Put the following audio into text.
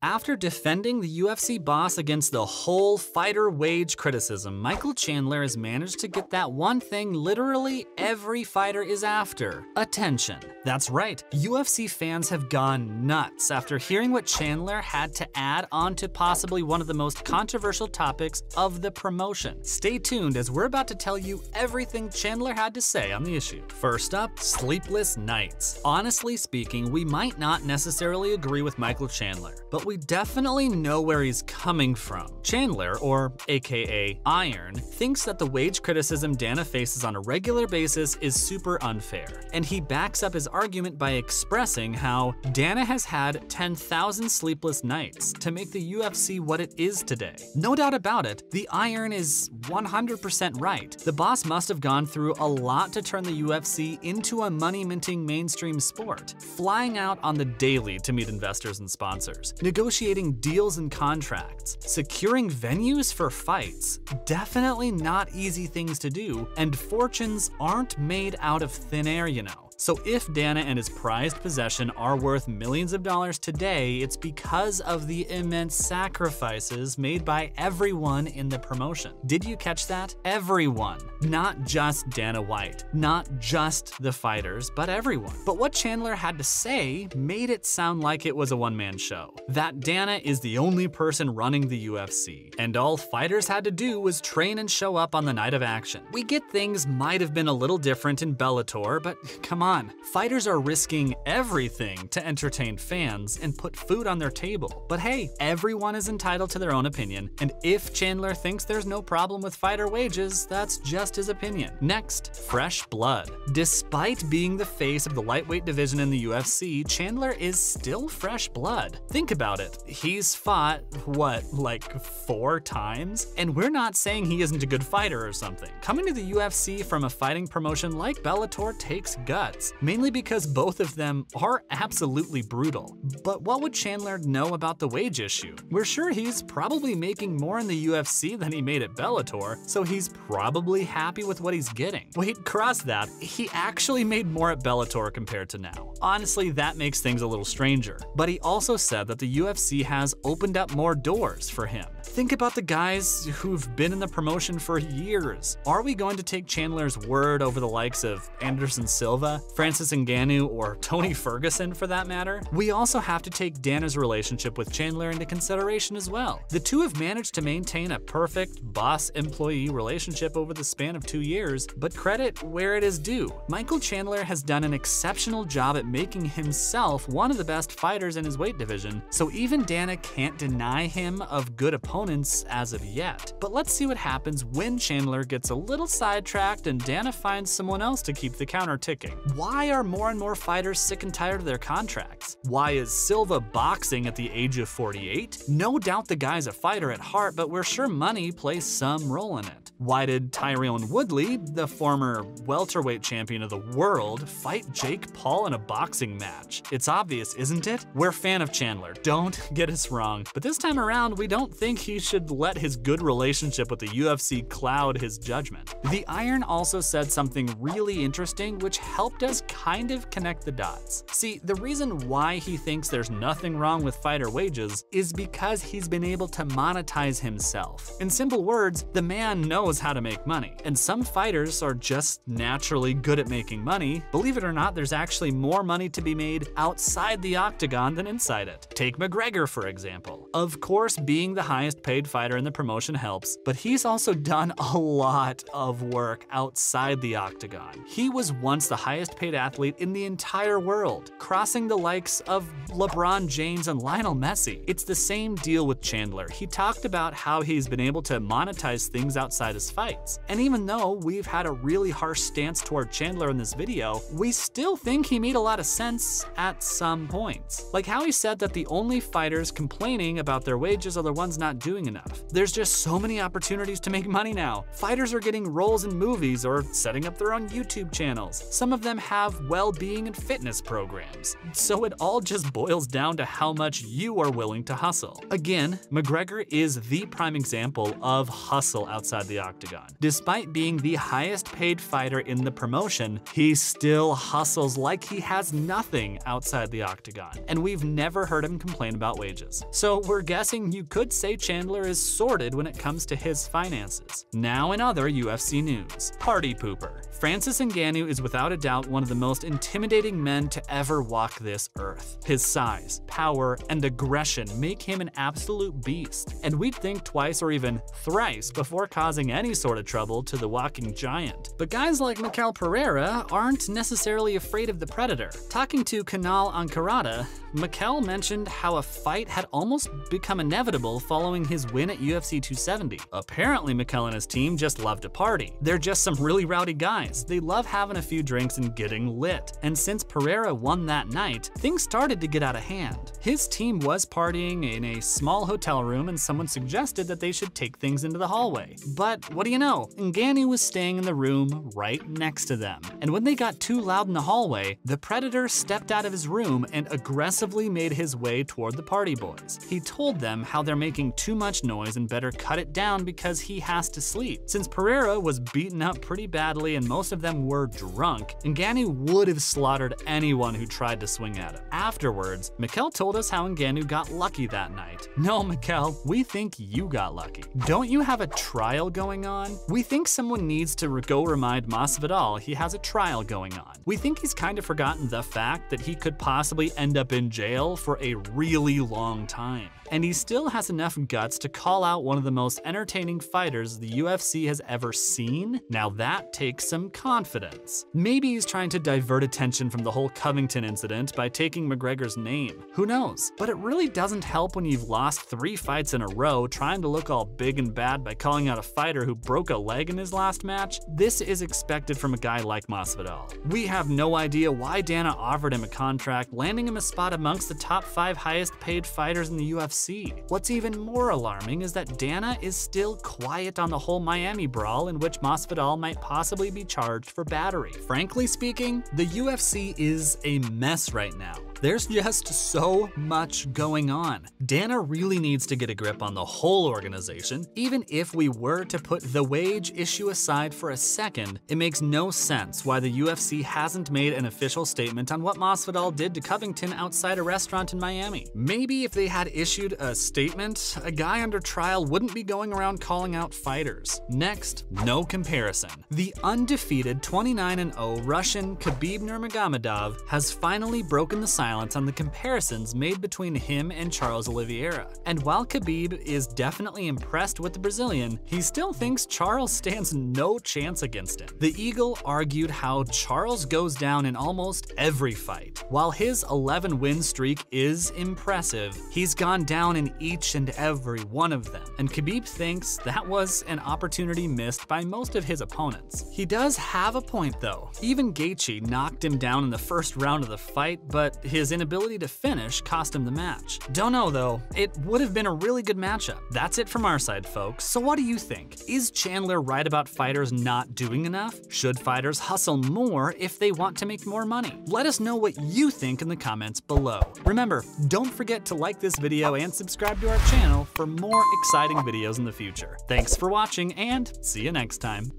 After defending the UFC boss against the whole fighter wage criticism, Michael Chandler has managed to get that one thing literally every fighter is after: attention. That's right, UFC fans have gone nuts after hearing what Chandler had to add on to possibly one of the most controversial topics of the promotion. Stay tuned as we're about to tell you everything Chandler had to say on the issue. First up, sleepless nights. Honestly speaking, we might not necessarily agree with Michael Chandler, but we definitely know where he's coming from. Chandler, or aka Iron, thinks that the wage criticism Dana faces on a regular basis is super unfair, and he backs up his argument by expressing how Dana has had 10,000 sleepless nights to make the UFC what it is today. No doubt about it, the Iron is 100% right. The boss must have gone through a lot to turn the UFC into a money-minting mainstream sport, flying out on the daily to meet investors and sponsors, negotiating deals and contracts, securing venues for fights. Definitely not easy things to do, and fortunes aren't made out of thin air, you know. So if Dana and his prized possession are worth millions of dollars today, it's because of the immense sacrifices made by everyone in the promotion. Did you catch that? Everyone. Not just Dana White, not just the fighters, but everyone. But what Chandler had to say made it sound like it was a one-man show. That Dana is the only person running the UFC, and all fighters had to do was train and show up on the night of action. We get things might have been a little different in Bellator, but come on. Fighters are risking everything to entertain fans and put food on their table. But hey, everyone is entitled to their own opinion, and if Chandler thinks there's no problem with fighter wages, that's just his opinion. Next, fresh blood. Despite being the face of the lightweight division in the UFC, Chandler is still fresh blood. Think about it. He's fought, what, like 4 times? And we're not saying he isn't a good fighter or something. Coming to the UFC from a fighting promotion like Bellator takes guts, mainly because both of them are absolutely brutal. But what would Chandler know about the wage issue? We're sure he's probably making more in the UFC than he made at Bellator, so he's probably happy with what he's getting. Wait, cross that. He actually made more at Bellator compared to now. Honestly, that makes things a little stranger. But he also said that the UFC has opened up more doors for him. Think about the guys who've been in the promotion for years. Are we going to take Chandler's word over the likes of Anderson Silva, Francis Ngannou, or Tony Ferguson for that matter? We also have to take Dana's relationship with Chandler into consideration as well. The two have managed to maintain a perfect boss-employee relationship over the span of 2 years, but credit where it is due. Michael Chandler has done an exceptional job at making himself one of the best fighters in his weight division, so even Dana can't deny him of good opponents as of yet. But let's see what happens when Chandler gets a little sidetracked and Dana finds someone else to keep the counter ticking. Why are more and more fighters sick and tired of their contracts? Why is Silva boxing at the age of 48? No doubt the guy's a fighter at heart, but we're sure money plays some role in it. Why did Tyron Woodley, the former welterweight champion of the world, fight Jake Paul in a boxing match? It's obvious, isn't it? We're a fan of Chandler, don't get us wrong, but this time around we don't think he should let his good relationship with the UFC cloud his judgment. The Iron also said something really interesting which helped us kind of connect the dots. See, the reason why he thinks there's nothing wrong with fighter wages is because he's been able to monetize himself. In simple words, the man knows how to make money, and some fighters are just naturally good at making money. Believe it or not, there's actually more money to be made outside the octagon than inside it. Take McGregor, for example. Of course, being the highest paid fighter in the promotion helps, but he's also done a lot of work outside the octagon. He was once the highest paid athlete in the entire world, crossing the likes of LeBron James and Lionel Messi. It's the same deal with Chandler. He talked about how he's been able to monetize things outside his fights. And even though we've had a really harsh stance toward Chandler in this video, we still think he made a lot of sense at some points. Like how he said that the only fighters complaining about their wages are the ones not doing enough. There's just so many opportunities to make money now. Fighters are getting roles in movies or setting up their own YouTube channels. Some of them have well-being and fitness programs. So it all just boils down to how much you are willing to hustle. Again, McGregor is the prime example of hustle outside the octagon. octagon. Despite being the highest paid fighter in the promotion, he still hustles like he has nothing outside the octagon, and we've never heard him complain about wages. So we're guessing you could say Chandler is sorted when it comes to his finances. Now in other UFC news, party pooper. Francis Ngannou is without a doubt one of the most intimidating men to ever walk this earth. His size, power, and aggression make him an absolute beast, and we'd think twice or even thrice before causing any sort of trouble to the walking giant. But guys like Mikel Pereira aren't necessarily afraid of the Predator. Talking to Kanal Ankarata, Mikel mentioned how a fight had almost become inevitable following his win at UFC 270. Apparently Mikel and his team just love to party. They're just some really rowdy guys. They love having a few drinks and getting lit. And since Pereira won that night, things started to get out of hand. His team was partying in a small hotel room and someone suggested that they should take things into the hallway. But what do you know? Ngannou was staying in the room right next to them. And when they got too loud in the hallway, the Predator stepped out of his room and aggressively made his way toward the party boys. He told them how they're making too much noise and better cut it down because he has to sleep. Since Pereira was beaten up pretty badly and most of them were drunk, Ngannou would have slaughtered anyone who tried to swing at him. Afterwards, Mikel told us how Ngannou got lucky that night. No, Mikel, we think you got lucky. Don't you have a trial going on? We think someone needs to go remind Masvidal he has a trial going on. We think he's kind of forgotten the fact that he could possibly end up in jail for a really long time. And he still has enough guts to call out one of the most entertaining fighters the UFC has ever seen? Now that takes some confidence. Maybe he's trying to divert attention from the whole Covington incident by taking McGregor's name. Who knows? But it really doesn't help when you've lost 3 fights in a row trying to look all big and bad by calling out a fighter who broke a leg in his last match. This is expected from a guy like Masvidal. We have no idea why Dana offered him a contract, landing him a spot amongst the top 5 highest paid fighters in the UFC. What's even more alarming is that Dana is still quiet on the whole Miami brawl in which Masvidal might possibly be charged for battery. Frankly speaking, the UFC is a mess right now. There's just so much going on. Dana really needs to get a grip on the whole organization. Even if we were to put the wage issue aside for a second, it makes no sense why the UFC hasn't made an official statement on what Masvidal did to Covington outside a restaurant in Miami. Maybe if they had issued a statement, a guy under trial wouldn't be going around calling out fighters. Next, no comparison. The undefeated 29-0 Russian Khabib Nurmagomedov has finally broken the silence on the comparisons made between him and Charles Oliveira. And while Khabib is definitely impressed with the Brazilian, he still thinks Charles stands no chance against him. The Eagle argued how Charles goes down in almost every fight. While his 11-win streak is impressive, he's gone down in each and every one of them. And Khabib thinks that was an opportunity missed by most of his opponents. He does have a point though. Even Gaethje knocked him down in the first round of the fight, but his inability to finish cost him the match. Don't know though, it would have been a really good matchup. That's it from our side, folks. So what do you think? Is Chandler right about fighters not doing enough? Should fighters hustle more if they want to make more money? Let us know what you think in the comments below. Remember, don't forget to like this video and subscribe to our channel for more exciting videos in the future. Thanks for watching and see you next time.